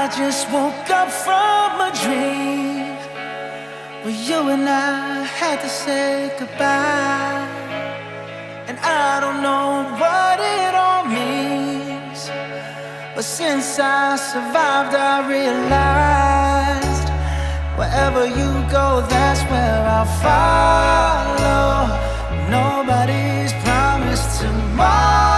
I just woke up from a dream where you and I had to say goodbye. And I don't know what it all means, but since I survived I realized wherever you go, that's where I'll follow. Nobody's promised tomorrow.